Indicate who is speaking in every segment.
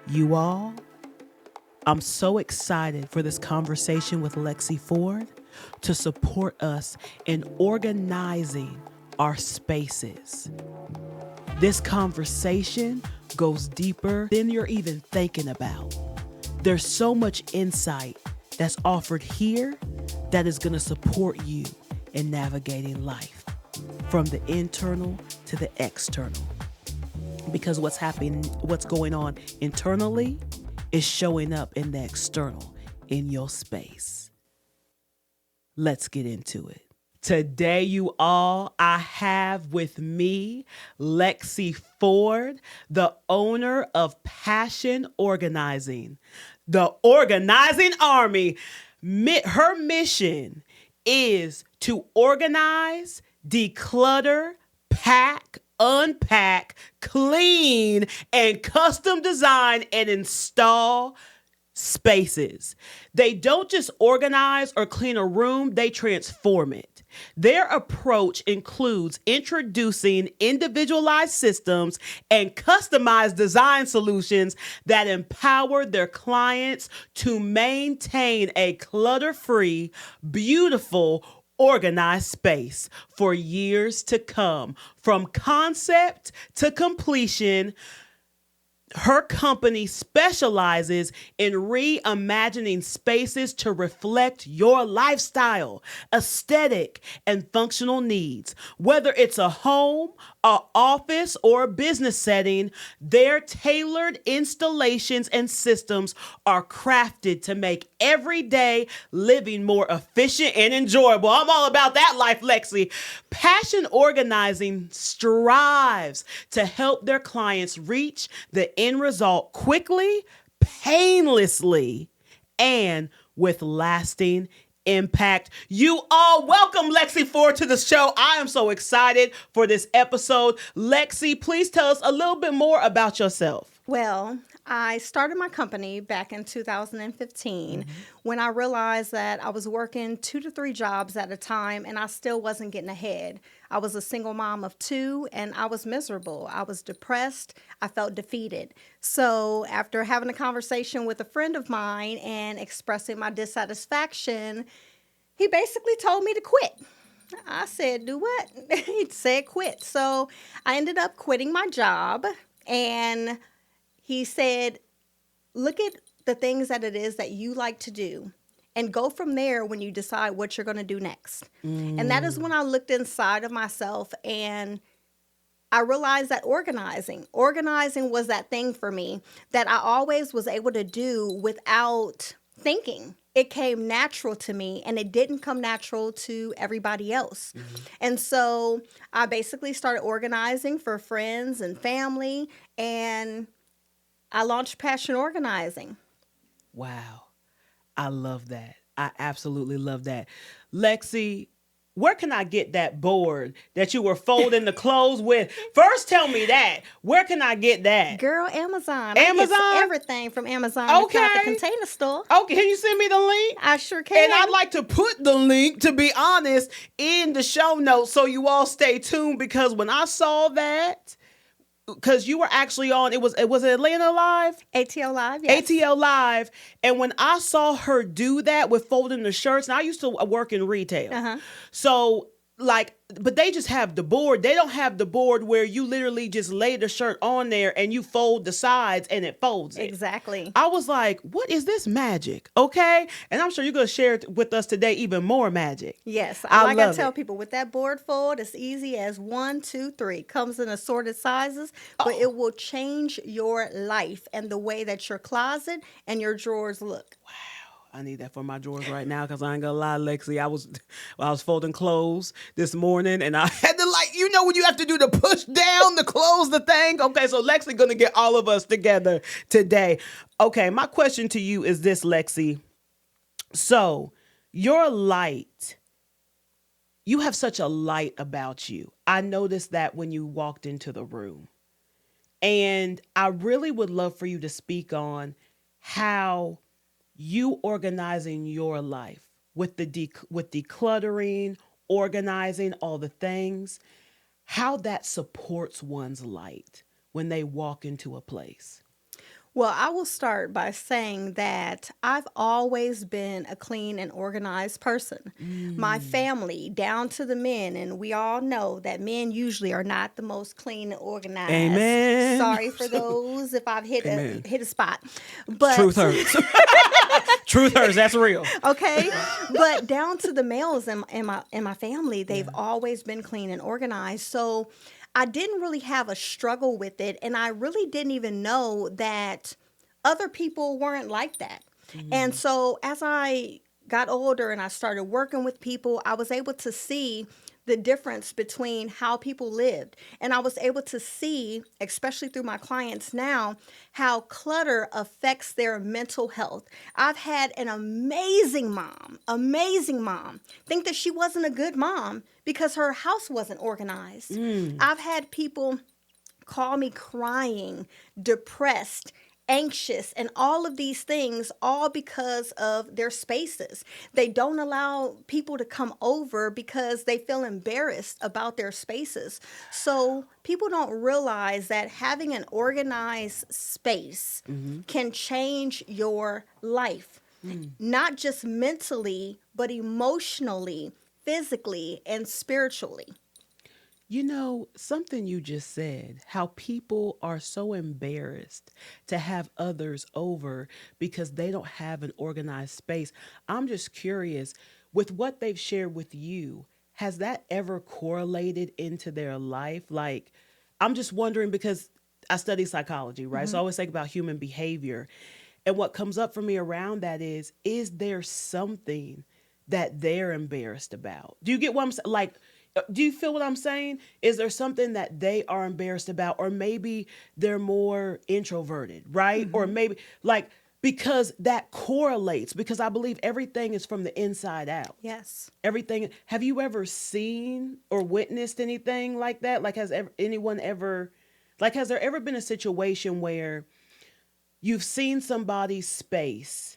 Speaker 1: You all, I'm so excited for this conversation with Lexy Ford to support us in organizing our spaces. This conversation goes deeper than you're even thinking about. There's so much insight that's offered here that is going to support you in navigating life from the internal to the external. Because what's going on internally is showing up in the external, in your space. Let's get into it. Today, you all, I have with me Lexy Ford, the owner of Passion Organizing, the organizing army. Her mission is to organize, declutter, pack, unpack, clean, and custom design and install spaces. They don't just organize or clean a room, they transform it. Their approach includes introducing individualized systems and customized design solutions that empower their clients to maintain a clutter-free, beautiful, organized space for years to come. From concept to completion, her company specializes in reimagining spaces to reflect your lifestyle, aesthetic, and functional needs. Whether it's a home, an office, or a business setting, their tailored installations and systems are crafted to make everyday living more efficient and enjoyable. I'm all about that life, Lexy. Passion Organizing strives to help their clients reach the end result quickly, painlessly, and with lasting impact. You all, welcome Lexy Ford to the show. I am so excited for this episode. Lexy, please tell us a little bit more about yourself.
Speaker 2: Well, I started my company back in 2015 when I realized that I was working 2 to 3 jobs at a time and I still wasn't getting ahead. I was a single mom of 2 and I was miserable. I was depressed. I felt defeated. So after having a conversation with a friend of mine and expressing my dissatisfaction, he basically told me to quit. I said, do what? He said quit. So I ended up quitting my job, and he said, look at the things that it is that you like to do and go from there when you decide what you're going to do next. And that is when I looked inside of myself and I realized that organizing was that thing for me that I always was able to do without thinking. It came natural to me, and it didn't come natural to everybody else. And so I basically started organizing for friends and family, and I launched Passion Organizing.
Speaker 1: Wow. I love that. I absolutely love that. Lexy, where can I get that board that you were folding the clothes with? First, tell me that. Where can I get that?
Speaker 2: Girl, Amazon.
Speaker 1: Amazon?
Speaker 2: I get everything from Amazon.
Speaker 1: Okay.
Speaker 2: It's not the container store.
Speaker 1: Okay, can you send me the link?
Speaker 2: I sure can.
Speaker 1: And I'd like to put the link, to be honest, in the show notes so you all stay tuned, because when I saw that, because you were actually on, it was Atlanta Live?
Speaker 2: ATL Live, yes.
Speaker 1: ATL Live. And when I saw her do that with folding the shirts, and I used to work in retail. So, but they just have the board. They don't have the board where you literally just lay the shirt on there and you fold the sides and it folds it.
Speaker 2: Exactly.
Speaker 1: I was like, what is this magic? Okay. And I'm sure you're going to share it with us today, even more magic.
Speaker 2: Yes.
Speaker 1: I
Speaker 2: Like I
Speaker 1: love
Speaker 2: tell
Speaker 1: it.
Speaker 2: people, with that board fold, it's easy as 1, 2, 3. Comes in assorted sizes, but it will change your life and the way that your closet and your drawers look.
Speaker 1: I need that for my drawers right now, because I ain't gonna lie, Lexy. I was folding clothes this morning and I had to, when you have to do the push down to close the thing. Okay, so Lexy gonna get all of us together today. Okay, my question to you is this, Lexy. So your light, you have such a light about you. I noticed that when you walked into the room. And I really would love for you to speak on how you organizing your life with with decluttering, organizing all the things, how that supports one's light when they walk into a place.
Speaker 2: Well, I will start by saying that I've always been a clean and organized person. My
Speaker 1: Mm.
Speaker 2: family, down to the men, and we all know that men usually are not the most clean and organized.
Speaker 1: Amen.
Speaker 2: Sorry for those if I've hit
Speaker 1: Amen.
Speaker 2: a spot,
Speaker 1: Truth
Speaker 2: but
Speaker 1: hurts. Truth hurts. That's real.
Speaker 2: okay, but down to the males in my family, they've
Speaker 1: Yeah.
Speaker 2: always been clean and organized. So I didn't really have a struggle with it, and I really didn't even know that other people weren't like that. And
Speaker 1: Mm.
Speaker 2: so as I got older and I started working with people, I was able to see the difference between how people lived. And I was able to see, especially through my clients now, how clutter affects their mental health. I've had an amazing mom, think that she wasn't a good mom because her house wasn't organized.
Speaker 1: Mm.
Speaker 2: I've had people call me crying, depressed, anxious, and all of these things, all because of their spaces. They don't allow people to come over because they feel embarrassed about their spaces. So people don't realize that having an organized space
Speaker 1: Mm-hmm.
Speaker 2: can change your life,
Speaker 1: Mm.
Speaker 2: not just mentally, but emotionally, physically, and spiritually.
Speaker 1: You know, something you just said, how people are so embarrassed to have others over because they don't have an organized space. I'm just curious, with what they've shared with you, has that ever correlated into their life? Like, I'm just wondering because I study psychology, right? So I
Speaker 2: Mhm.
Speaker 1: always think about human behavior. And what comes up for me around that is there something that they're embarrassed about? Do you get what I'm saying? Like, do you feel what I'm saying? Is there something that they are embarrassed about? Or maybe they're more introverted, right? Or
Speaker 2: Mhm.
Speaker 1: maybe, like, because that correlates, because I believe everything is from the inside out.
Speaker 2: Yes.
Speaker 1: Everything. Have you ever seen or witnessed anything like that? Like, anyone ever, like, has there ever been a situation where you've seen somebody's space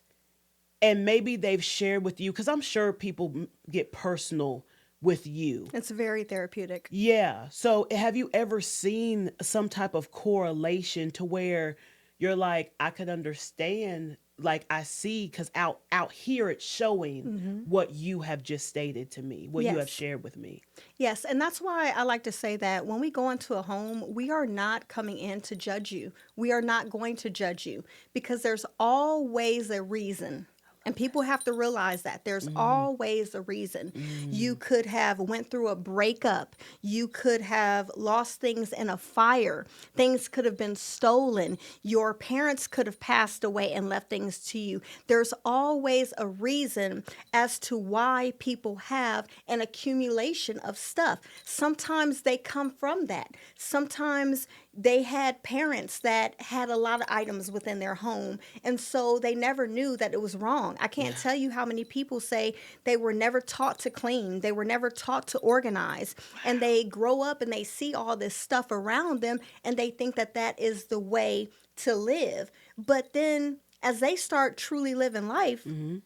Speaker 1: and maybe they've shared with you, because I'm sure people get personal with you.
Speaker 2: It's very therapeutic.
Speaker 1: Yeah, so have you ever seen some type of correlation to where you're like, I could understand, like, I see, because out here it's showing
Speaker 2: Hmm.
Speaker 1: what you have just stated to me, what you have
Speaker 2: Yes.
Speaker 1: shared with me.
Speaker 2: Yes. And that's why I like to say that when we go into a home, we are not coming in to judge you. We are not going to judge you because there's always a reason. And people have to realize that there's
Speaker 1: Mm,
Speaker 2: always a reason. You
Speaker 1: mm,
Speaker 2: could have went through a breakup. You could have lost things in a fire. Things could have been stolen. Your parents could have passed away and left things to you. There's always a reason as to why people have an accumulation of stuff. Sometimes they come from that. Sometimes they had parents that had a lot of items within their home, and so they never knew that it was wrong. I can't
Speaker 1: yeah.
Speaker 2: tell you how many people say they were never taught to clean, they were never taught to organize, and they grow up and they see all this stuff around them and they think that that is the way to live. But then as they start truly living life,
Speaker 1: Mm-hmm.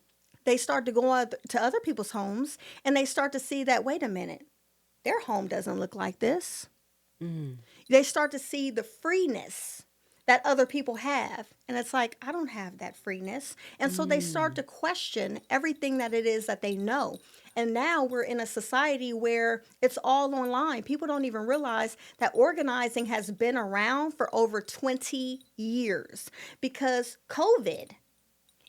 Speaker 2: they start to go out to other people's homes and they start to see that, wait a minute, their home doesn't look like this.
Speaker 1: Mm,
Speaker 2: They start to see the freeness that other people have. And it's like, I don't have that freeness. And so they start
Speaker 1: mm.
Speaker 2: to question everything that it is that they know. And now we're in a society where it's all online. People don't even realize that organizing has been around for over 20 years because COVID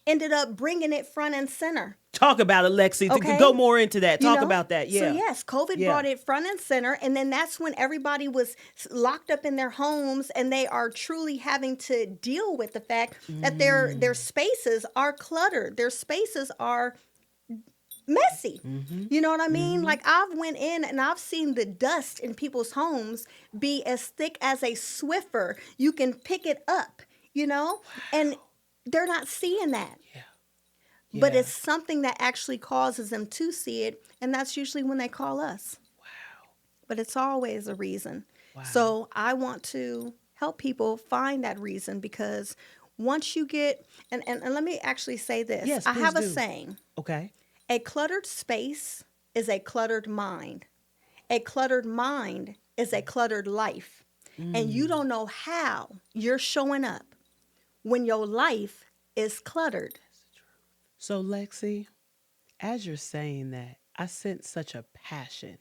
Speaker 2: ended up bringing it front and center.
Speaker 1: Talk about it, Lexi. To
Speaker 2: Okay.
Speaker 1: go more into that.
Speaker 2: You
Speaker 1: Talk
Speaker 2: know?
Speaker 1: about that.
Speaker 2: So,
Speaker 1: Yeah.
Speaker 2: yes, COVID
Speaker 1: Yeah.
Speaker 2: brought it front and center. And then that's when everybody was locked up in their homes and they are truly having to deal with the fact that their
Speaker 1: Mm.
Speaker 2: spaces are cluttered. Their spaces are messy.
Speaker 1: Mm-hmm.
Speaker 2: You know what I mean?
Speaker 1: Mm-hmm.
Speaker 2: Like I've went in and I've seen the dust in people's homes be as thick as a Swiffer. You can pick it up, you know? And
Speaker 1: Wow.
Speaker 2: they're not seeing that.
Speaker 1: Yeah.
Speaker 2: But
Speaker 1: Yeah.
Speaker 2: it's something that actually causes them to see it, and that's usually when they call us.
Speaker 1: Wow.
Speaker 2: But it's always a reason.
Speaker 1: Wow.
Speaker 2: So I want to help people find that reason because once you get, and let me actually say this,
Speaker 1: Yes,
Speaker 2: I
Speaker 1: please
Speaker 2: have a
Speaker 1: do.
Speaker 2: saying:
Speaker 1: Okay.
Speaker 2: a cluttered space is a cluttered mind, a cluttered mind is a cluttered life. And you
Speaker 1: Mm.
Speaker 2: don't know how you're showing up when your life is cluttered.
Speaker 1: So, Lexi, as you're saying that, I sense such a passion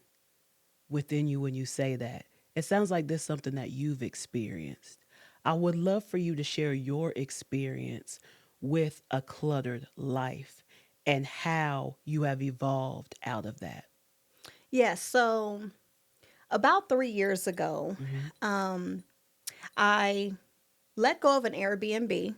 Speaker 1: within you when you say that. It sounds like this is something that you've experienced. I would love for you to share your experience with a cluttered life and how you have evolved out of that.
Speaker 2: Yes, so about 3 years ago,
Speaker 1: Mm-hmm.
Speaker 2: um, I let go of an Airbnb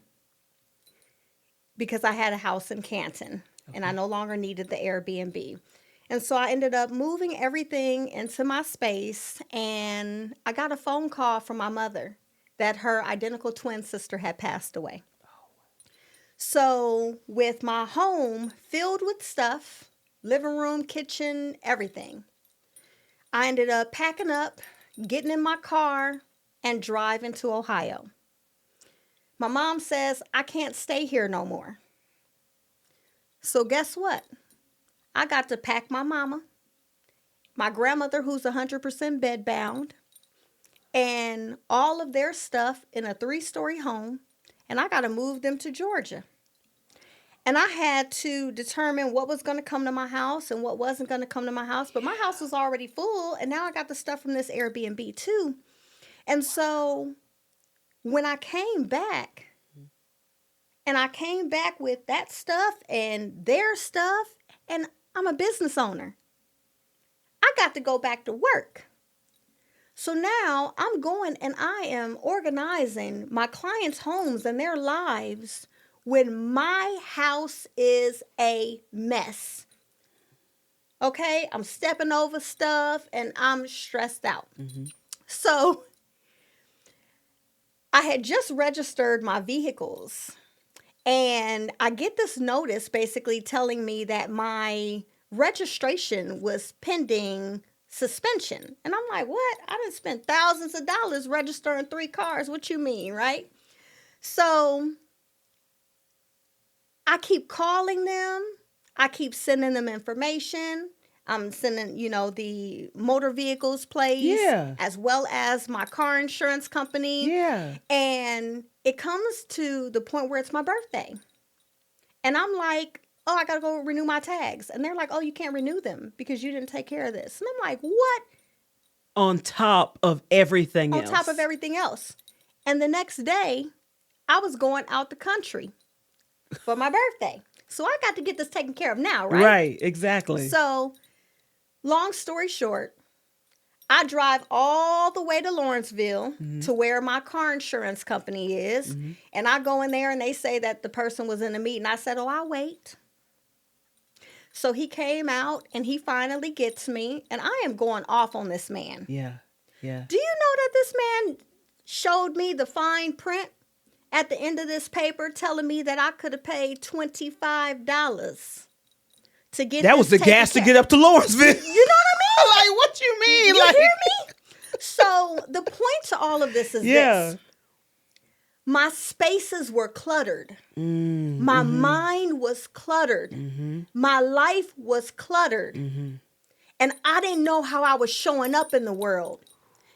Speaker 2: because I had a house in Canton and I
Speaker 1: Okay.
Speaker 2: no longer needed the Airbnb. And so I ended up moving everything into my space, and I got a phone call from my mother that her identical twin sister had passed away. So, with my home filled with stuff, living room, kitchen, everything, I ended up packing up, getting in my car, and driving to Ohio. My mom says, I can't stay here no more. So, guess what? I got to pack my mama, my grandmother, who's 100% bedbound, and all of their stuff in a 3-story home, and I got to move them to Georgia. And I had to determine what was going to come to my house and what wasn't going to come to my house. But my house was already full, and now I got the stuff from this Airbnb too. And so when I came back, and I came back with that stuff and their stuff, and I'm a business owner, I got to go back to work. So now I'm going and I am organizing my clients' homes and their lives when my house is a mess. Okay, I'm stepping over stuff and I'm stressed out.
Speaker 1: Mm-hmm.
Speaker 2: So I had just registered my vehicles, and I get this notice basically telling me that my registration was pending suspension. And I'm like, what? I done spent thousands of dollars registering 3 cars. What you mean, right? So I keep calling them. I keep sending them information. I'm sending, the motor vehicles place
Speaker 1: Yeah.
Speaker 2: as well as my car insurance company.
Speaker 1: Yeah.
Speaker 2: And it comes to the point where it's my birthday. And I'm like, oh, I got to go renew my tags. And they're like, oh, you can't renew them because you didn't take care of this. And I'm like, what?
Speaker 1: On top of everything
Speaker 2: On top of
Speaker 1: else.
Speaker 2: everything else. And the next day, I was going out the country for my birthday. So I got to get this taken care of now, right?
Speaker 1: Right, exactly.
Speaker 2: So, long story short, I drive all the way to Lawrenceville
Speaker 1: Mm-hmm.
Speaker 2: to where my car insurance company is.
Speaker 1: Mm-hmm.
Speaker 2: And I go in there and they say that the person was in a meeting. I said, oh, I'll wait. So he came out and he finally gets me. And I am going off on this man.
Speaker 1: Yeah. Yeah.
Speaker 2: Do you know that this man showed me the fine print at the end of this paper telling me that I could have paid $25 to get
Speaker 1: That
Speaker 2: this
Speaker 1: was the
Speaker 2: taken
Speaker 1: gas to
Speaker 2: care-
Speaker 1: get up to Lawrenceville.
Speaker 2: You know what I mean?
Speaker 1: Like, what you mean?
Speaker 2: You
Speaker 1: Like,
Speaker 2: hear me? So the point to all of this is
Speaker 1: yeah.
Speaker 2: this. My spaces were cluttered.
Speaker 1: Mm,
Speaker 2: My
Speaker 1: mm-hmm.
Speaker 2: mind was cluttered.
Speaker 1: Mm-hmm.
Speaker 2: My life was cluttered.
Speaker 1: Mm-hmm.
Speaker 2: And I didn't know how I was showing up in the world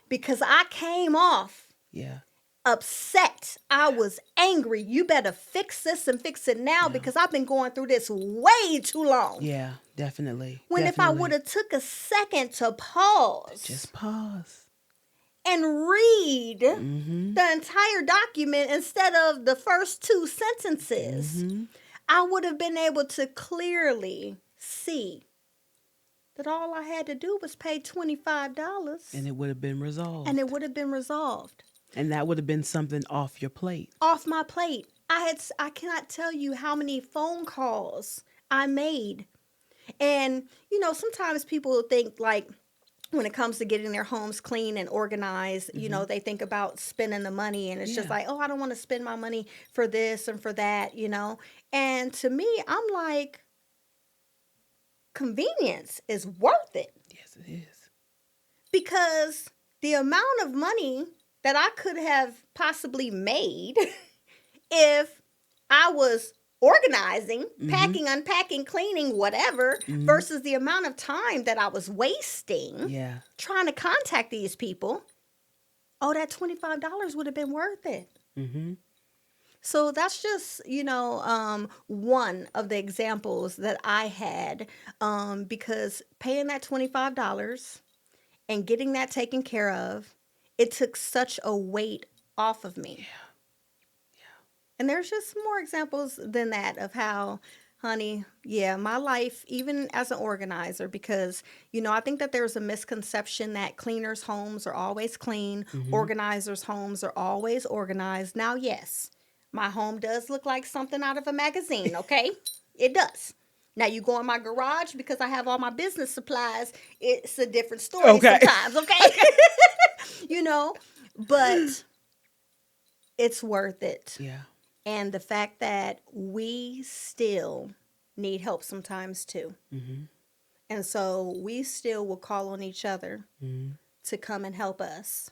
Speaker 2: because I came off
Speaker 1: Yeah.
Speaker 2: upset. I was angry. You better fix this and fix it now because I've been going through this way too long.
Speaker 1: Yeah, definitely.
Speaker 2: When if I would have took a second to pause,
Speaker 1: just pause.
Speaker 2: and read
Speaker 1: Mm-hmm.
Speaker 2: the entire document instead of the first 2 sentences,
Speaker 1: Mm-hmm.
Speaker 2: I would have been able to clearly see that all I had to do was pay $25
Speaker 1: And it would have been resolved.
Speaker 2: and it would have been resolved.
Speaker 1: And that would have been something off your plate.
Speaker 2: Off my plate. I cannot tell you how many phone calls I made. And, sometimes people think like, when it comes to getting their homes clean and organized, they think about spending the money and it's just like, oh, I don't want to spend my money for this and for that, And to me, I'm like, convenience is worth it
Speaker 1: Yes, it is.
Speaker 2: because the amount of money that I could have possibly made if I was organizing, packing, unpacking, cleaning, whatever, versus the amount of time that I was wasting trying to contact these people, oh, that $25 would have been worth it.
Speaker 1: Mm-hmm.
Speaker 2: So that's just, one of the examples that I had, because paying that $25 and getting that taken care of, it took such a weight off of me. And there's just more examples than that of how, honey, yeah, my life, even as an organizer, because, I think that there's a misconception that cleaners' homes are always clean, organizers' homes are always organized. Now, yes, my home does look like something out of a magazine, okay? It does. Now, you go in my garage because I have all my business supplies, it's a different story
Speaker 1: Okay.
Speaker 2: sometimes, okay? you know, but it's worth it.
Speaker 1: Yeah.
Speaker 2: And the fact that we still need help sometimes too. And so we still will call on each other to come and help us.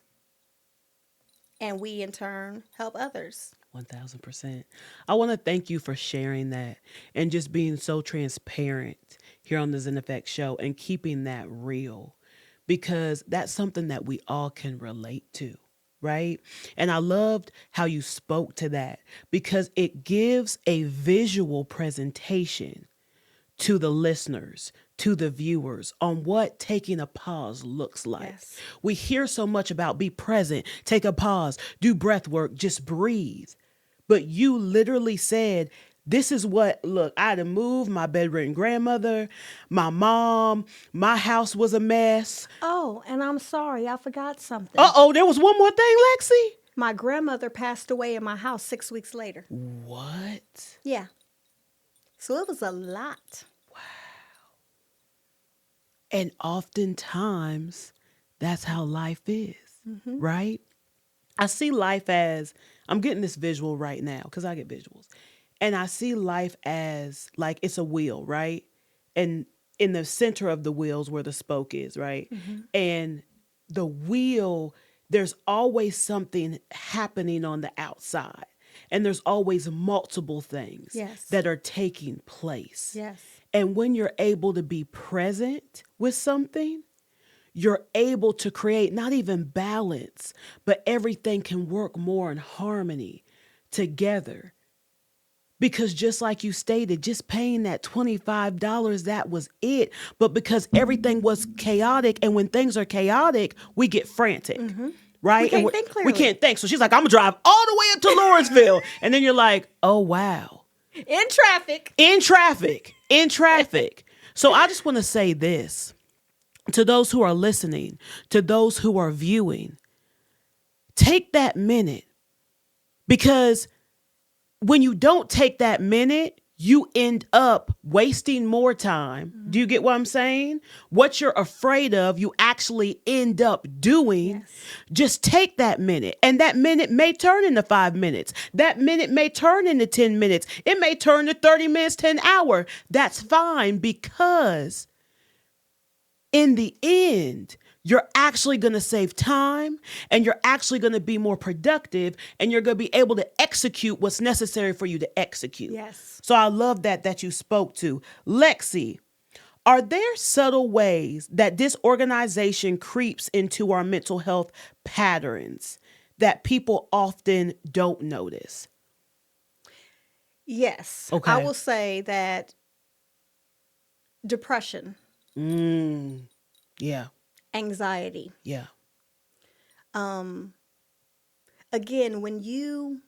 Speaker 2: And we in turn help others.
Speaker 1: 1000%. I want to thank you for sharing that and just being so transparent here on the Zen Effect Show and keeping that real because that's something that we all can relate to, right? And I loved how you spoke to that because it gives a visual presentation to the listeners, to the viewers on what taking a pause looks like.
Speaker 2: Yes.
Speaker 1: We hear so much about be present, take a pause, do breath work, just breathe. But you literally said, this is what, look, I had to move my bedridden grandmother, my mom, my house was a mess.
Speaker 2: Oh, and I'm sorry, I forgot something.
Speaker 1: Uh-oh, there was one more thing, Lexi.
Speaker 2: My grandmother passed away in my house 6 weeks later.
Speaker 1: What?
Speaker 2: Yeah. So it was a lot.
Speaker 1: And oftentimes, that's how life is, right? I see life as, I'm getting this visual right now because I get visuals. And I see life as like it's a wheel, right? And in the center of the wheels where the spoke is, right? And the wheel, there's always something happening on the outside. And there's always multiple things
Speaker 2: Yes.
Speaker 1: that are taking place.
Speaker 2: Yes.
Speaker 1: And when you're able to be present with something, you're able to create not even balance, but everything can work more in harmony together. Because just like you stated, just paying that $25, that was it. But because everything was chaotic, and when things are chaotic, we get frantic. Right?
Speaker 2: We can't
Speaker 1: And
Speaker 2: think
Speaker 1: we
Speaker 2: clearly.
Speaker 1: can't think. So she's like, I'm going to drive all the way up to Lawrenceville. And then you're like, oh, wow.
Speaker 2: In traffic.
Speaker 1: In traffic. In traffic. So I just want to say this to those who are listening, to those who are viewing. Take that minute, because when you don't take that minute, you end up wasting more time. Do you get what I'm saying? What you're afraid of, you actually end up doing.
Speaker 2: Yes.
Speaker 1: Just take that minute. And that minute may turn into 5 minutes. That minute may turn into 10 minutes. It may turn to 30 minutes to an hour. That's fine, because in the end, you're actually going to save time, and you're actually going to be more productive, and you're going to be able to execute what's necessary for you to execute.
Speaker 2: Yes.
Speaker 1: So I love that you spoke to. Lexi, are there subtle ways that disorganization creeps into our mental health patterns that people often don't notice?
Speaker 2: Yes.
Speaker 1: Okay.
Speaker 2: I will say that depression,
Speaker 1: Yeah.
Speaker 2: anxiety.
Speaker 1: Yeah.
Speaker 2: Again, when you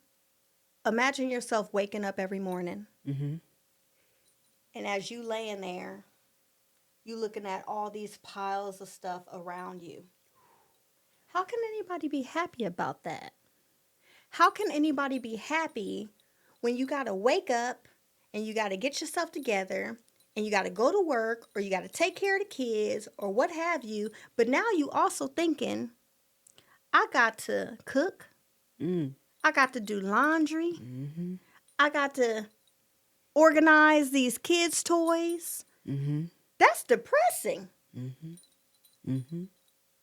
Speaker 2: imagine yourself waking up every morning, and as you laying there, you looking at all these piles of stuff around you. How can anybody be happy about that? How can anybody be happy when you got to wake up and you got to get yourself together and you got to go to work, or you got to take care of the kids or what have you, but now you also thinking, I got to cook, I got to do laundry, I got to organize these kids' toys. That's depressing.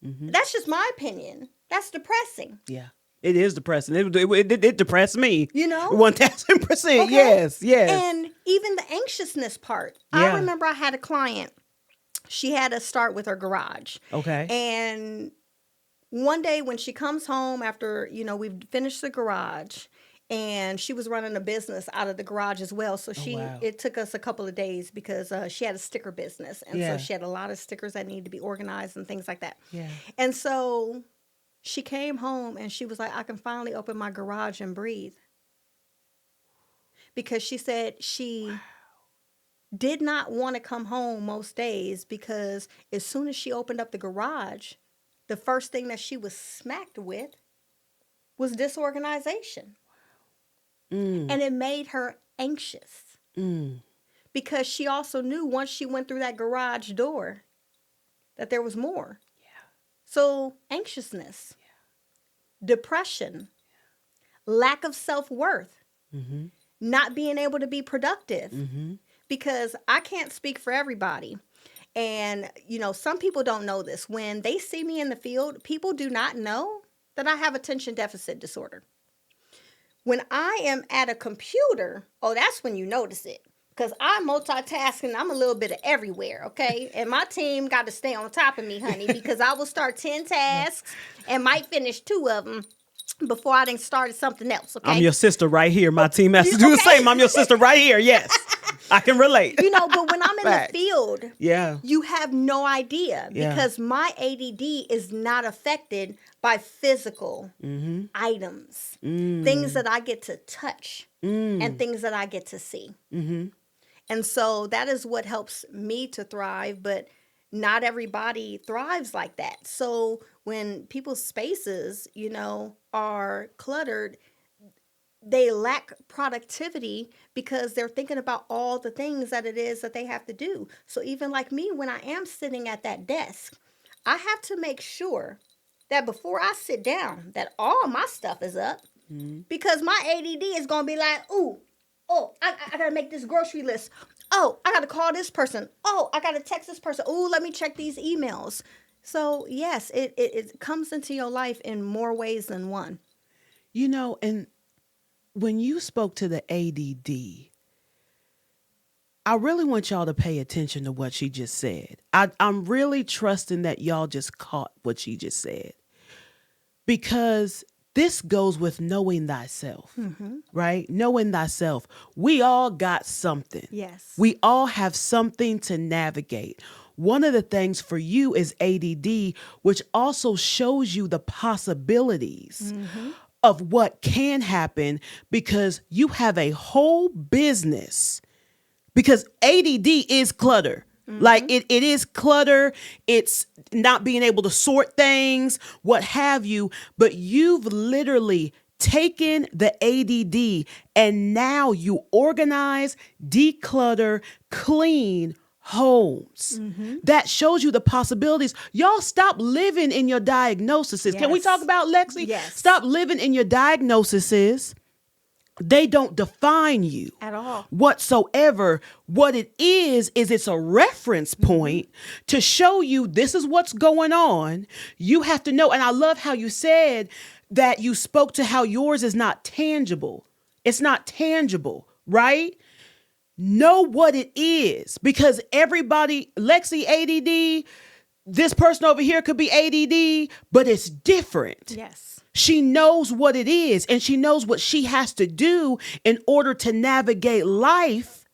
Speaker 2: That's just my opinion. That's depressing.
Speaker 1: Yeah. It is depressing. It depressed me. 1000%.
Speaker 2: Okay?
Speaker 1: Yes.
Speaker 2: And even the anxiousness part.
Speaker 1: Yeah.
Speaker 2: I remember I had a client. She had to start with her garage.
Speaker 1: Okay.
Speaker 2: And one day when she comes home after, we've finished the garage, and she was running a business out of the garage as well. So
Speaker 1: wow.
Speaker 2: it took us a couple of days because she had a sticker business, and
Speaker 1: Yeah.
Speaker 2: so she had a lot of stickers that needed to be organized and things like that.
Speaker 1: Yeah.
Speaker 2: And so she came home and she was like, I can finally open my garage and breathe. Because she said she did not want to come home most days because as soon as she opened up the garage, the first thing that she was smacked with was disorganization. And it made her anxious because she also knew once she went through that garage door that there was more. So anxiousness, depression, lack of self-worth, not being able to be productive. Because I can't speak for everybody. And, you know, some people don't know this. When they see me in the field, people do not know that I have attention deficit disorder. When I am at a computer, oh, that's when you notice it. Because I'm multitasking. I'm a little bit of everywhere, okay? And my team got to stay on top of me, honey, because I will start 10 tasks and might finish 2 of them before I done started something else, okay?
Speaker 1: I'm your sister right here. My team has to do the same. I'm your sister right here. Yes. I can relate.
Speaker 2: You know, but when I'm in
Speaker 1: Facts.
Speaker 2: the field, you have no idea because my ADD is not affected by physical items, things that I get to touch and things that I get to see. And so that is what helps me to thrive, but not everybody thrives like that. So when people's spaces, you know, are cluttered, they lack productivity because they're thinking about all the things that it is that they have to do. So even like me, when I am sitting at that desk, I have to make sure that before I sit down, that all my stuff is up because my ADD is going to be like, ooh, oh, I got to make this grocery list. Oh, I got to call this person. Oh, I got to text this person. Oh, let me check these emails. So yes, it comes into your life in more ways than one.
Speaker 1: You know, and when you spoke to the ADD, I really want y'all to pay attention to what she just said. I'm really trusting that y'all just caught what she just said. Because this goes with knowing thyself, right? Knowing thyself. We all got something.
Speaker 2: Yes.
Speaker 1: We all have something to navigate. One of the things for you is ADD, which also shows you the possibilities of what can happen because you have a whole business. Because ADD is clutter. Like it is clutter. It's not being able to sort things, what have you. But you've literally taken the ADD and now you organize, declutter, clean homes. That shows you the possibilities. Y'all stop living in your diagnoses. Can we
Speaker 2: Yes.
Speaker 1: talk about Lexy?
Speaker 2: Yes.
Speaker 1: Stop living in your diagnoses. They don't define you
Speaker 2: At all.
Speaker 1: whatsoever. What it is it's a reference point to show you this is what's going on. You have to know. And I love how you said that you spoke to how yours is not tangible. It's not tangible, right? Know what it is because everybody, Lexy ADD, this person over here could be ADD, but it's different.
Speaker 2: Yes.
Speaker 1: She knows what it is and she knows what she has to do in order to navigate life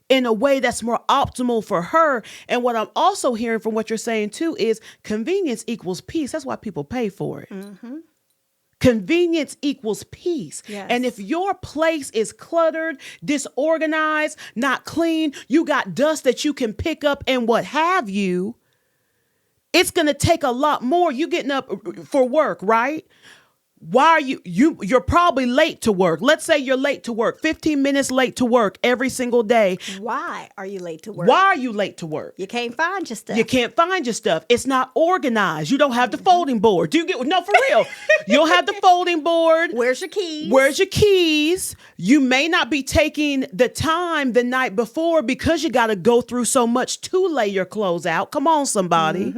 Speaker 1: in a way that's more optimal for her. And what I'm also hearing from what you're saying too is convenience equals peace. That's why people pay for it. Convenience equals peace.
Speaker 2: Yes.
Speaker 1: And if your place is cluttered, disorganized, not clean, you got dust that you can pick up and what have you, it's going to take a lot more. You getting up for work, right? Why are you're probably late to work. Let's say you're late to work, 15 minutes late to work every single day.
Speaker 2: Why are you late to work?
Speaker 1: Why are you late to work?
Speaker 2: You can't find your stuff.
Speaker 1: You can't find your stuff. It's not organized. You don't have the folding board. Do you get, no, for real. You don't have the folding board.
Speaker 2: Where's your keys?
Speaker 1: Where's your keys? You may not be taking the time the night before because you got to go through so much to lay your clothes out. Come on, somebody.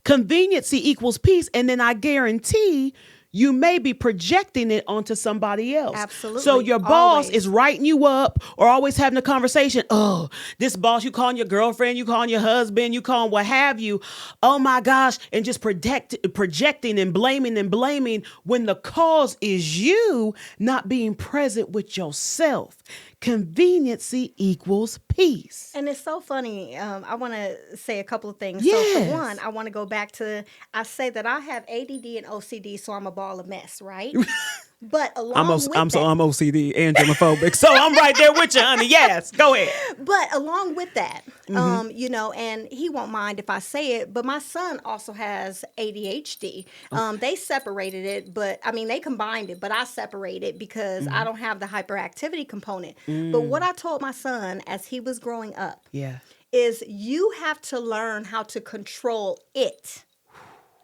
Speaker 1: Conveniency equals peace. And then I guarantee you may be projecting it onto somebody else.
Speaker 2: Absolutely.
Speaker 1: So your boss
Speaker 2: Always.
Speaker 1: is writing you up or always having a conversation. Oh, this boss, you calling your girlfriend, you calling your husband, you calling what have you. Oh my gosh. And just projecting and blaming when the cause is you not being present with yourself. Conveniency equals peace.
Speaker 2: And it's so funny. I want to say a couple of things.
Speaker 1: Yes.
Speaker 2: So, for one, I want to go back to I say that I have ADD and OCD, so I'm a ball of mess, right? But along with that,
Speaker 1: I'm OCD and germophobic, so I'm right there with you, honey. Yes, go ahead.
Speaker 2: but along with that, you know, and he won't mind if I say it, but my son also has ADHD. They separated it, but I mean, they combined it, but I separate it because I don't have the hyperactivity component. But what I told my son as he was growing up
Speaker 1: Yeah.
Speaker 2: is you have to learn how to control it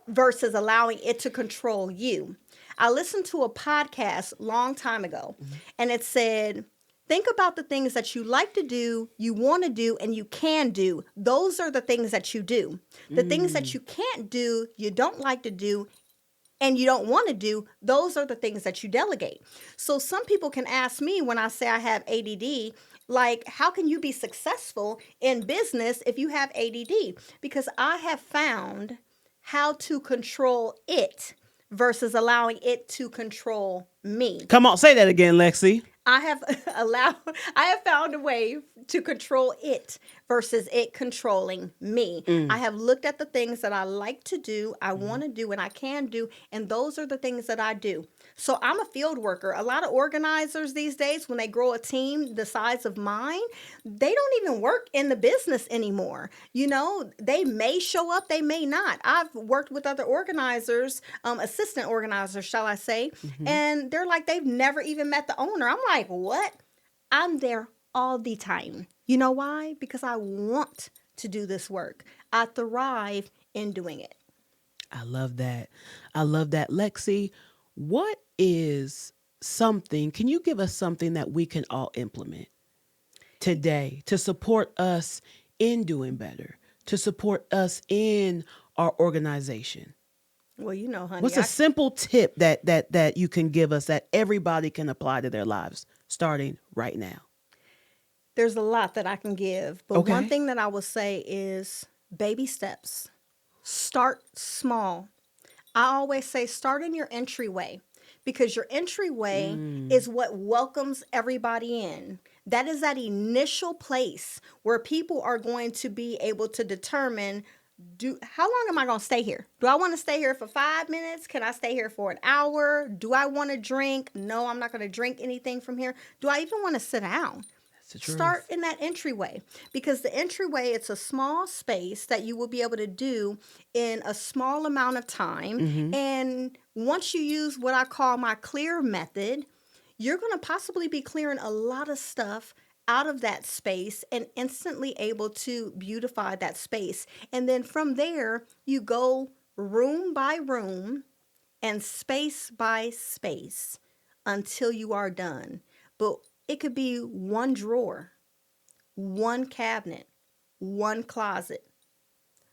Speaker 2: versus allowing it to control you. I listened to a podcast long time ago, and it said, think about the things that you like to do, you want to do, and you can do. Those are the things that you do. The things that you can't do, you don't like to do, and you don't want to do, those are the things that you delegate. So some people can ask me when I say I have ADD, like, how can you be successful in business if you have ADD? Because I have found how to control it versus allowing it to control me.
Speaker 1: Come on, say that again, Lexy.
Speaker 2: I have found a way to control it versus it controlling me. I have looked at the things that I like to do, I want to do, and I can do, and those are the things that I do. So I'm a field worker. A lot of organizers these days, when they grow a team the size of mine, they don't even work in the business anymore. You know, they may show up, they may not. I've worked with other organizers, assistant organizers, shall I say, and they're like, they've never even met the owner. I'm like, what? I'm there all the time. You know why? Because I want to do this work. I thrive in doing it.
Speaker 1: I love that. I love that. Lexy, what is something, can you give us something that we can all implement today to support us in doing better, to support us in our organization?
Speaker 2: Well, you know, honey,
Speaker 1: What's a simple tip that you can give us that everybody can apply to their lives starting right now?
Speaker 2: there's a lot that I can give, but
Speaker 1: Okay.
Speaker 2: one thing that I will say is baby steps. Start small. I always say start in your entryway because your entryway is what welcomes everybody in. That is that initial place where people are going to be able to determine how long am I going to stay here? Do I want to stay here for 5 minutes? Can I stay here for an hour? Do I want to drink? No, I'm not going to drink anything from here. Do I even want to sit down?
Speaker 1: That's the truth.
Speaker 2: Start in that entryway because the entryway, it's a small space that you will be able to do in a small amount of time. And once you use what I call my clear method, you're going to possibly be clearing a lot of stuff out of that space and instantly able to beautify that space. And then from there, you go room by room and space by space until you are done. But it could be one drawer, one cabinet, one closet.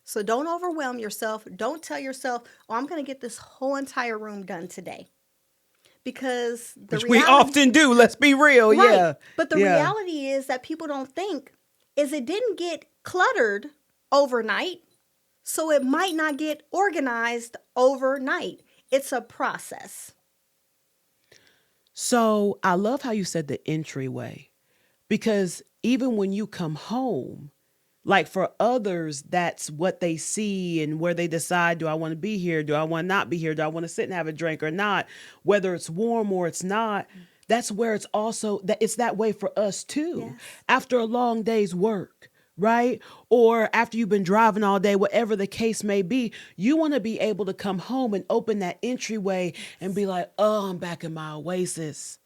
Speaker 2: So don't overwhelm yourself. Don't tell yourself, oh, I'm going to get this whole entire room done today. Because
Speaker 1: Which we often do, let's be real,
Speaker 2: right.
Speaker 1: yeah.
Speaker 2: But the reality is that people don't think is it didn't get cluttered overnight, so it might not get organized overnight. It's a process.
Speaker 1: So I love how you said the entryway, because even when you come home, like for others, that's what they see and where they decide, do I want to be here? Do I want to not be here? Do I want to sit and have a drink or not? Whether it's warm or it's not, that's where it's also, that it's that way for us too.
Speaker 2: Yes.
Speaker 1: After a long day's work, right? Or after you've been driving all day, whatever the case may be, you want to be able to come home and open that entryway and be like, oh, I'm back in my oasis.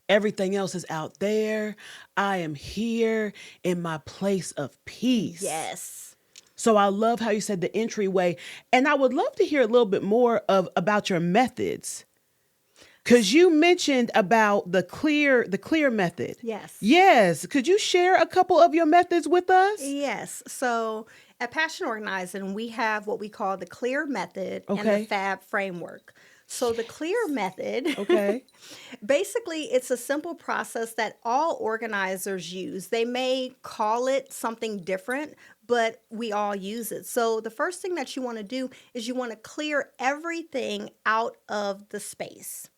Speaker 1: Everything else is out there. I am here in my place of peace.
Speaker 2: Yes.
Speaker 1: So I love how you said the entryway. And I would love to hear a little bit more about your methods. Because you mentioned about the clear method.
Speaker 2: Yes.
Speaker 1: Yes. Could you share a couple of your methods with us?
Speaker 2: Yes. So at Passion Organizing, we have what we call the clear method and
Speaker 1: Okay.
Speaker 2: the FAB framework. So the clear method,
Speaker 1: Okay.
Speaker 2: basically, it's a simple process that all organizers use. They may call it something different, but we all use it. So the first thing that you want to do is you want to clear everything out of the space.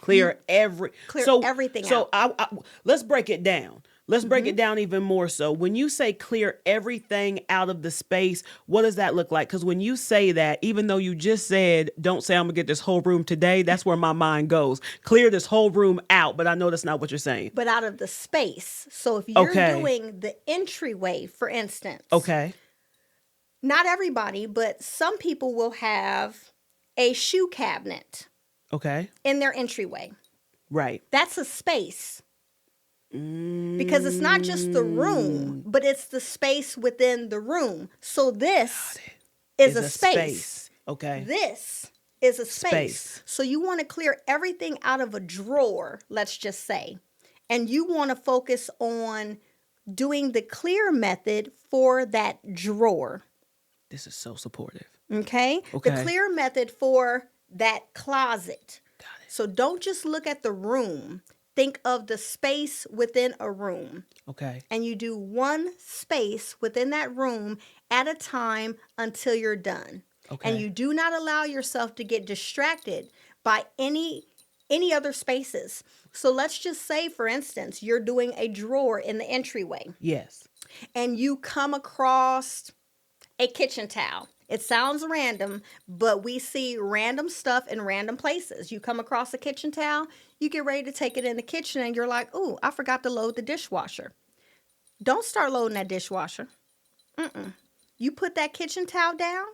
Speaker 2: You clear
Speaker 1: So
Speaker 2: everything
Speaker 1: so
Speaker 2: out.
Speaker 1: I let's break it down. Let's break it down even more so. When you say clear everything out of the space, what does that look like? Because when you say that, even though you just said, don't say I'm gonna get this whole room today, that's where my mind goes. Clear this whole room out, but I know that's not what you're saying.
Speaker 2: But out of the space. So if you're
Speaker 1: Okay.
Speaker 2: doing the entryway, for instance,
Speaker 1: Okay.
Speaker 2: not everybody, but some people will have a shoe cabinet
Speaker 1: Okay.
Speaker 2: in their entryway.
Speaker 1: Right.
Speaker 2: That's a space. Because it's not just the room, but it's the space within the room. So this is a space.
Speaker 1: Okay.
Speaker 2: This is a space.
Speaker 1: Space.
Speaker 2: So you want to clear everything out of a drawer, let's just say. And you want to focus on doing the clear method for that drawer.
Speaker 1: This is so supportive.
Speaker 2: Okay?
Speaker 1: Okay.
Speaker 2: The clear method for that closet.
Speaker 1: Got it.
Speaker 2: So don't just look at the room. Think of the space within a room.
Speaker 1: Okay.
Speaker 2: And you do one space within that room at a time until you're done.
Speaker 1: Okay.
Speaker 2: And you do not allow yourself to get distracted by any other spaces. So let's just say, for instance, you're doing a drawer in the entryway
Speaker 1: Yes.
Speaker 2: and you come across a kitchen towel. It sounds random, but we see random stuff in random places. You come across a kitchen towel, you get ready to take it in the kitchen, and you're like, ooh, I forgot to load the dishwasher. Don't start loading that dishwasher. You put that kitchen towel down,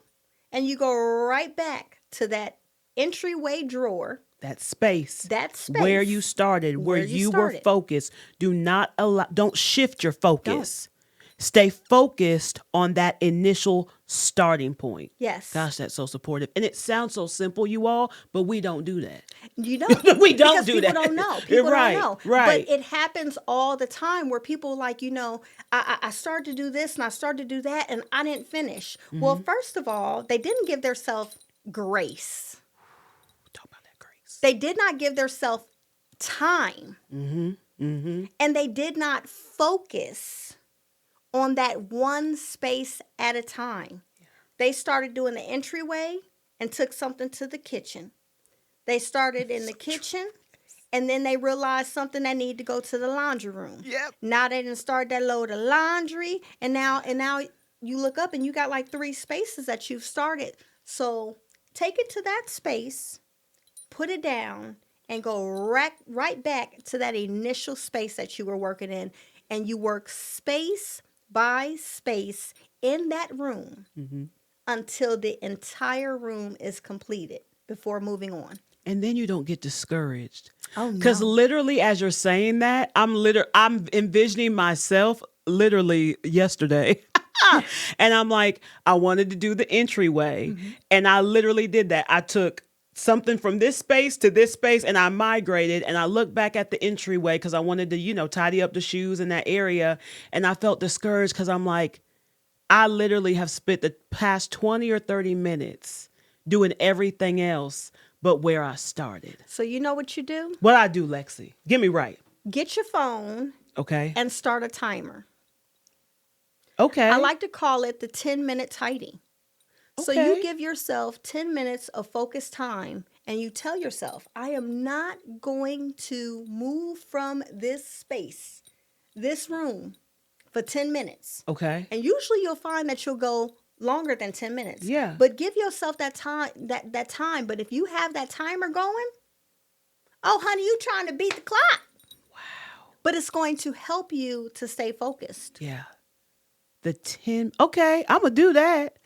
Speaker 2: and you go right back to that entryway drawer.
Speaker 1: That space.
Speaker 2: That space.
Speaker 1: Where you started, where you were focused. Don't shift your focus. Stay focused on that initial starting point.
Speaker 2: Yes.
Speaker 1: Gosh, that's so supportive. And it sounds so simple, you all, but we don't do that.
Speaker 2: You don't.
Speaker 1: We don't
Speaker 2: because
Speaker 1: do
Speaker 2: people
Speaker 1: that.
Speaker 2: Don't know. People
Speaker 1: Right,
Speaker 2: don't know.
Speaker 1: right.
Speaker 2: But it happens all the time where people like, I started to do this and I started to do that and I didn't finish. Well, first of all, they didn't give themselves grace.
Speaker 1: Talk about that grace.
Speaker 2: They did not give themselves time. And they did not focus on that one space at a time. They started doing the entryway and took something to the kitchen. They started in the kitchen and then they realized something that needed to go to the laundry room.
Speaker 1: Yep.
Speaker 2: Now they didn't start that load of laundry and now you look up and you got like 3 spaces that you've started. So take it to that space, put it down, and go right back to that initial space that you were working in, and you work space by space in that room until the entire room is completed before moving on.
Speaker 1: And then you don't get discouraged.
Speaker 2: Oh, no.
Speaker 1: Because literally, as you're saying that, I'm envisioning myself literally yesterday. And I'm like, I wanted to do the entryway. And I literally did that. I took something from this space to this space and I migrated and I looked back at the entryway because I wanted to, tidy up the shoes in that area. And I felt discouraged because I'm like, I literally have spent the past 20 or 30 minutes doing everything else but where I started.
Speaker 2: So you know what you do?
Speaker 1: What I do, Lexi? Get me right.
Speaker 2: Get your phone
Speaker 1: Okay.
Speaker 2: and start a timer.
Speaker 1: Okay.
Speaker 2: I like to call it the 10-minute tidy. So
Speaker 1: Okay.
Speaker 2: you give yourself 10 minutes of focused time and you tell yourself, I am not going to move from this space, this room, for 10 minutes.
Speaker 1: Okay.
Speaker 2: And usually you'll find that you'll go longer than 10 minutes.
Speaker 1: Yeah.
Speaker 2: But give yourself that time, that time. But if you have that timer going, oh, honey, you trying to beat the clock.
Speaker 1: Wow.
Speaker 2: But it's going to help you to stay focused.
Speaker 1: Yeah. The 10. Okay. I'm going to do that.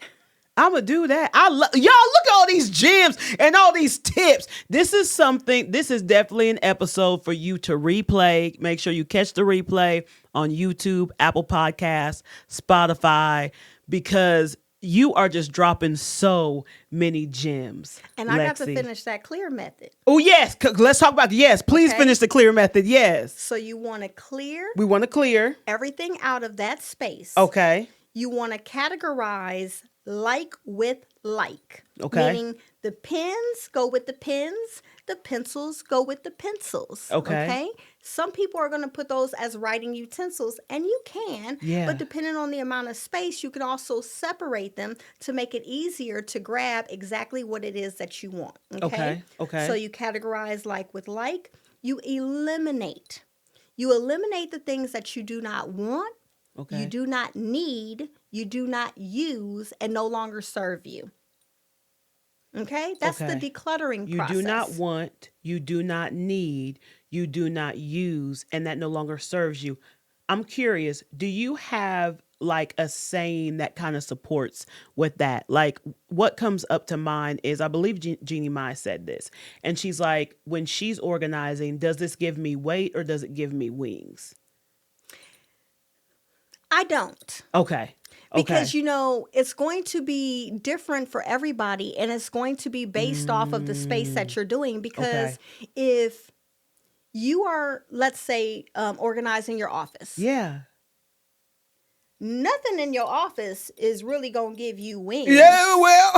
Speaker 1: Y'all look at all these gems and all these tips. This is definitely an episode for you to replay. Make sure you catch the replay on YouTube, Apple Podcasts, Spotify, because you are just dropping so many gems.
Speaker 2: And I got to
Speaker 1: Lexi.
Speaker 2: finish that clear method.
Speaker 1: Oh, yes. Let's talk about yes. Please
Speaker 2: Okay.
Speaker 1: finish the clear method. Yes.
Speaker 2: So you want to clear
Speaker 1: We want to clear.
Speaker 2: everything out of that space.
Speaker 1: Okay.
Speaker 2: You want to categorize like with like,
Speaker 1: Okay.
Speaker 2: meaning the pens go with the pens, the pencils go with the pencils.
Speaker 1: Okay.
Speaker 2: Okay. Some people are going to put those as writing utensils, and you can, but
Speaker 1: Yeah.
Speaker 2: depending on the amount of space, you can also separate them to make it easier to grab exactly what it is that you want. Okay.
Speaker 1: Okay.
Speaker 2: So
Speaker 1: Okay.
Speaker 2: you categorize like with like, you eliminate. You eliminate the things that you do not want, you
Speaker 1: Okay.
Speaker 2: do not need, you do not use, and no longer serve you. Okay? That's the
Speaker 1: Okay.
Speaker 2: decluttering
Speaker 1: You do not
Speaker 2: process.
Speaker 1: want, you do not need, you do not use, and that no longer serves you. I'm curious, do you have like a saying that kind of supports with that? Like, what comes up to mind is I believe Jeannie Mai said this, and she's like, when she's organizing, does this give me weight or does it give me wings?
Speaker 2: I don't.
Speaker 1: Okay.
Speaker 2: Because,
Speaker 1: Okay.
Speaker 2: it's going to be different for everybody, and it's going to be based off of the space that
Speaker 1: Mm,
Speaker 2: you're doing. Because
Speaker 1: okay.
Speaker 2: if you are, let's say, organizing your office,
Speaker 1: Yeah.
Speaker 2: nothing in your office is really going to give you
Speaker 1: Yeah,
Speaker 2: wings.
Speaker 1: well,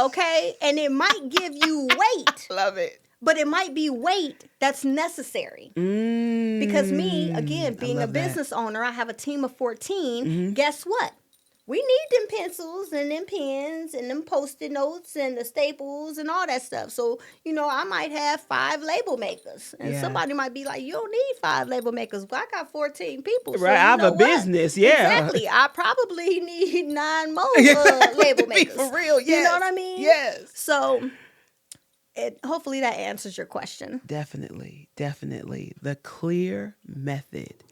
Speaker 2: Okay? And it might give you weight,
Speaker 1: love it.
Speaker 2: but it might be weight that's necessary. Because me, again,
Speaker 1: I
Speaker 2: being a
Speaker 1: love that.
Speaker 2: business owner, I have a team of 14.
Speaker 1: Hmm.
Speaker 2: Guess what? We need them pencils and them pens and them post-it notes and the staples and all that stuff. So, I might have 5 label makers. And
Speaker 1: Yeah.
Speaker 2: somebody might be like, you don't need 5 label makers. Well, I got 14 people. So
Speaker 1: Right. I
Speaker 2: you
Speaker 1: have a
Speaker 2: know what?
Speaker 1: business. Yeah.
Speaker 2: Exactly. I probably need 9 more label
Speaker 1: Be for
Speaker 2: makers.
Speaker 1: real.
Speaker 2: You know what
Speaker 1: Yes.
Speaker 2: I mean?
Speaker 1: Yes.
Speaker 2: So hopefully that answers your question.
Speaker 1: Definitely. Definitely. The clear method.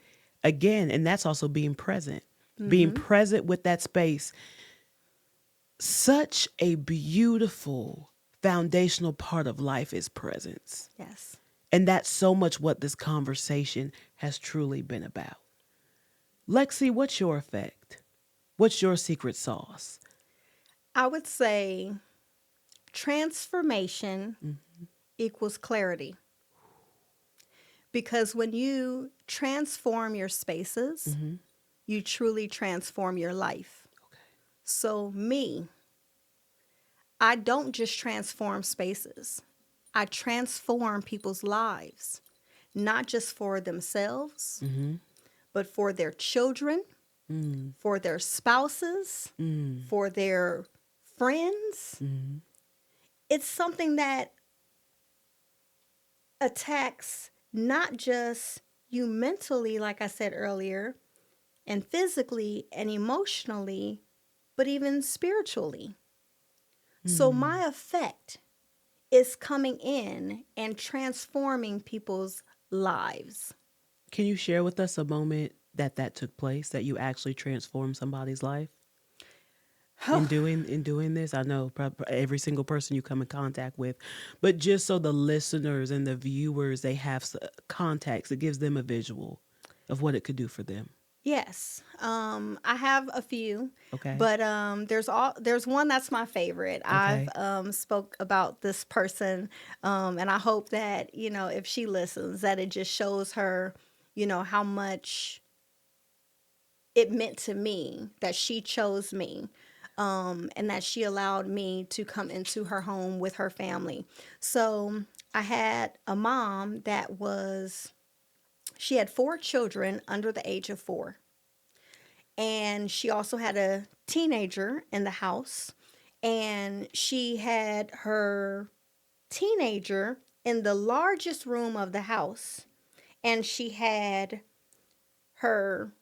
Speaker 1: Again, and that's also being present. Being
Speaker 2: Mm-hmm.
Speaker 1: present with that space. Such a beautiful foundational part of life is presence.
Speaker 2: Yes.
Speaker 1: And that's so much what this conversation has truly been about. Lexi, what's your effect? What's your secret sauce?
Speaker 2: I would say transformation
Speaker 1: Mm-hmm.
Speaker 2: equals clarity. Because when you transform your spaces,
Speaker 1: Mm-hmm.
Speaker 2: you truly transform your life.
Speaker 1: Okay.
Speaker 2: So, me, I don't just transform spaces, I transform people's lives, not just for themselves,
Speaker 1: Mm-hmm.
Speaker 2: but for their children,
Speaker 1: Mm-hmm.
Speaker 2: for their spouses, for their friends.
Speaker 1: Mm-hmm.
Speaker 2: It's something that attacks not just you mentally, like I said earlier, and physically and emotionally, but even spiritually. So
Speaker 1: Mm.
Speaker 2: my effect is coming in and transforming people's lives.
Speaker 1: Can you share with us a moment that took place that you actually transformed somebody's life in doing this? I know every single person you come in contact with, but just so the listeners and the viewers they have context, it gives them a visual of what it could do for them.
Speaker 2: Yes, I have a few,
Speaker 1: Okay.
Speaker 2: but there's one that's my favorite. I've
Speaker 1: Okay.
Speaker 2: spoke about this person, and I hope that if she listens, that it just shows her, how much it meant to me that she chose me, and that she allowed me to come into her home with her family. So I had a mom she had 4 children under the age of 4. And she also had a teenager in the house. And she had her teenager in the largest room of the house. And she had her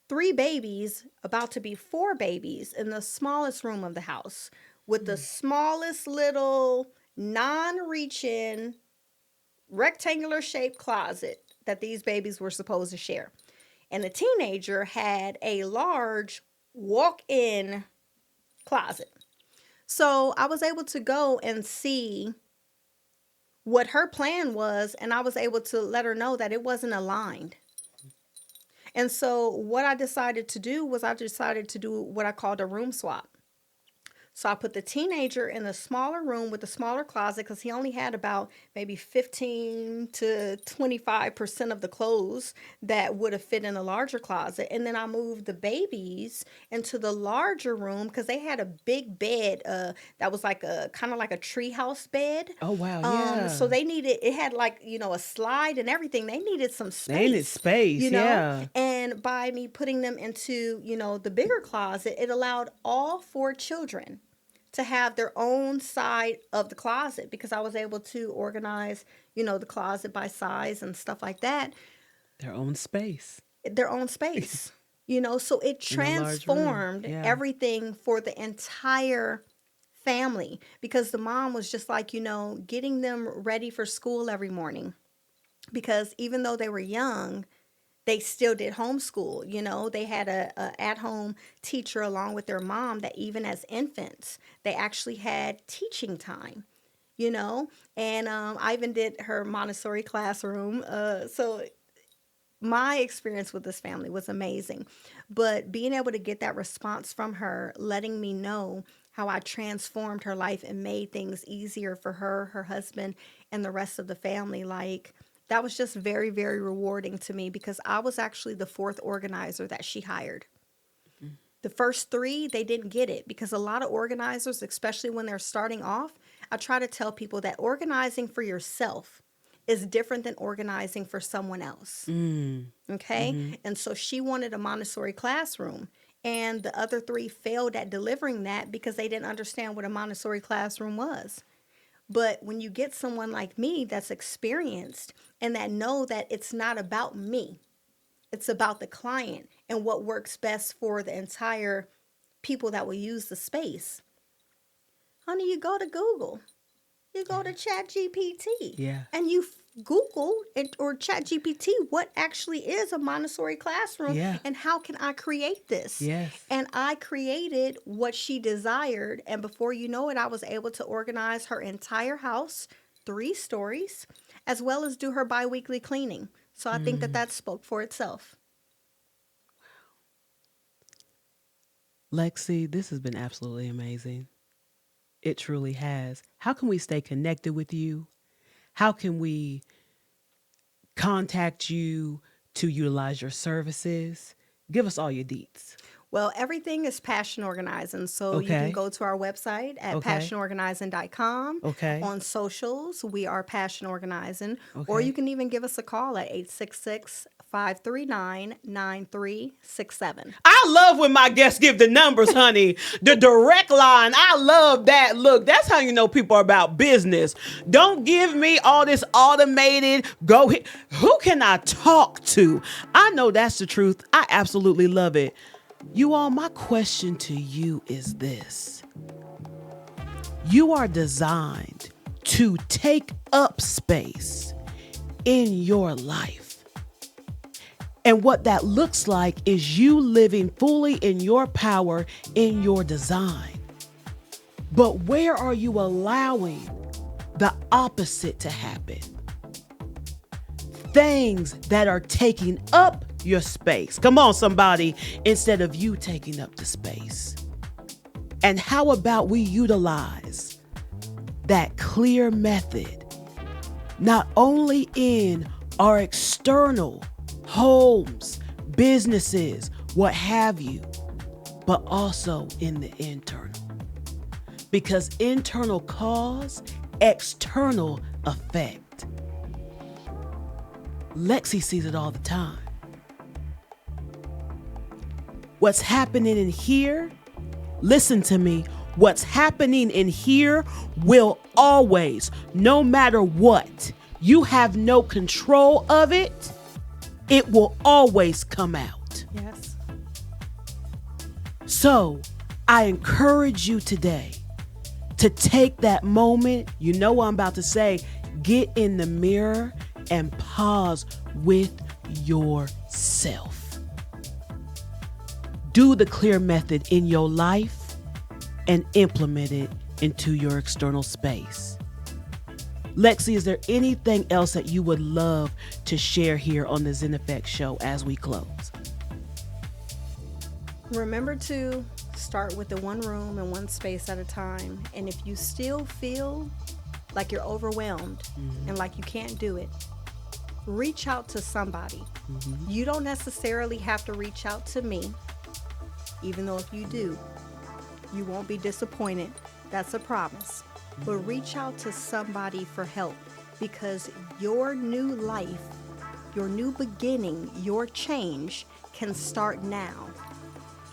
Speaker 2: 3 babies, about to be 4 babies, in the smallest room of the house with the smallest little non reach in rectangular shaped closet that these babies were supposed to share. And the teenager had a large walk in closet. So I was able to go and see what her plan was, and I was able to let her know that it wasn't aligned. And so what I decided to do was I decided to do what I called a room swap. So I put the teenager in a smaller room with a smaller closet because he only had about maybe 15 to 25% of the clothes that would have fit in a larger closet. And then I moved the babies into the larger room because they had a big bed that was like a kind of like a treehouse bed.
Speaker 1: Oh, wow. Yeah.
Speaker 2: So they needed, it had like, a slide and everything. They needed some
Speaker 1: They needed
Speaker 2: space,
Speaker 1: space. Yeah.
Speaker 2: and by me putting them into, the bigger closet, it allowed all four children to have their own side of the closet because I was able to organize, the closet by size and stuff like that,
Speaker 1: Their own space.
Speaker 2: their own space, so it
Speaker 1: In a large room.
Speaker 2: transformed
Speaker 1: Yeah.
Speaker 2: everything for the entire family because the mom was just like, getting them ready for school every morning because even though they were young, they still did homeschool. They had a at-home teacher along with their mom that even as infants, they actually had teaching time, and I even did her Montessori classroom. So my experience with this family was amazing. But being able to get that response from her, letting me know how I transformed her life and made things easier for her, her husband, and the rest of the family, like that was just very, very rewarding to me because I was actually the fourth organizer that she hired. The first three, they didn't get it because a lot of organizers, especially when they're starting off, I try to tell people that organizing for yourself is different than organizing for someone else. Okay? And so she wanted a Montessori classroom. And the other three failed at delivering that because they didn't understand what a Montessori classroom was. But when you get someone like me that's experienced and that know that it's not about me, it's about the client and what works best for the entire people that will use the space. Honey, you go to Google. You go to ChatGPT.
Speaker 1: Yeah.
Speaker 2: And you Google or ChatGPT what actually is a Montessori classroom
Speaker 1: Yeah.
Speaker 2: and how can I create this?
Speaker 1: Yes.
Speaker 2: And I created what she desired. And before you know it, I was able to organize her entire house, 3 stories, as well as do her biweekly cleaning. So I think that spoke for itself.
Speaker 1: Lexy, this has been absolutely amazing. It truly has. How can we stay connected with you? How can we contact you to utilize your services? Give us all your deets.
Speaker 2: Well, everything is passion organizing. So you
Speaker 1: Okay.
Speaker 2: can go to our website at
Speaker 1: Okay.
Speaker 2: passionorganizing.com.
Speaker 1: Okay.
Speaker 2: On socials, we are Passion Organizing. Or
Speaker 1: Okay.
Speaker 2: you can even give us a call at 866-539-9367.
Speaker 1: I love when my guests give the numbers, honey. The direct line. I love that. Look, that's how you know people are about business. Don't give me all this automated. Who can I talk to? I know that's the truth. I absolutely love it. You all, my question to you is this. You are designed to take up space in your life. And what that looks like is you living fully in your power, in your design. But where are you allowing the opposite to happen? Things that are taking up your space. Come on, somebody, instead of you taking up the space. And how about we utilize that clear method, not only in our external homes, businesses, what have you, but also in the internal. Because internal cause, external effect. Lexy sees it all the time. What's happening in here, listen to me, what's happening in here will always, no matter what, you have no control of it, it will always come out.
Speaker 2: Yes.
Speaker 1: So I encourage you today to take that moment, you know what I'm about to say, get in the mirror and pause with yourself. Do the clear method in your life and implement it into your external space. Lexy, is there anything else that you would love to share here on the Zen Effect Show as we close?
Speaker 2: Remember to start with the one room and one space at a time. And if you still feel like you're overwhelmed and like you can't do it, reach out to somebody. You don't necessarily have to reach out to me, even though if you do, you won't be disappointed. That's a promise. But reach out to somebody for help, because your new life, your new beginning, your change can start now.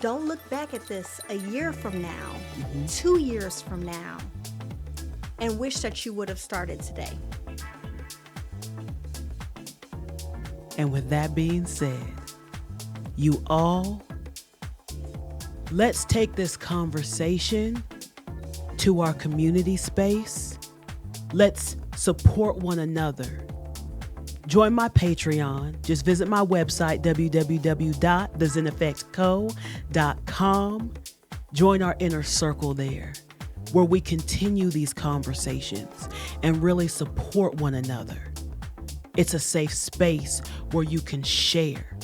Speaker 2: Don't look back at this a year from now, 2 years from now, and wish that you would have started today.
Speaker 1: And with that being said, you all, let's take this conversation to our community space. Let's support one another. Join my Patreon. Just visit my website, www.thezeneffectco.com. Join our inner circle there, where we continue these conversations and really support one another. It's a safe space where you can share.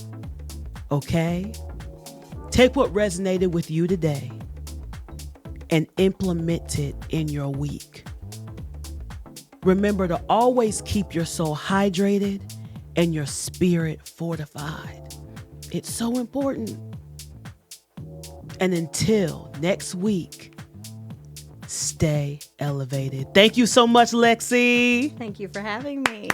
Speaker 1: Okay? Take what resonated with you today and implement it in your week. Remember to always keep your soul hydrated and your spirit fortified. It's so important. And until next week, stay elevated. Thank you so much, Lexy.
Speaker 2: Thank you for having me.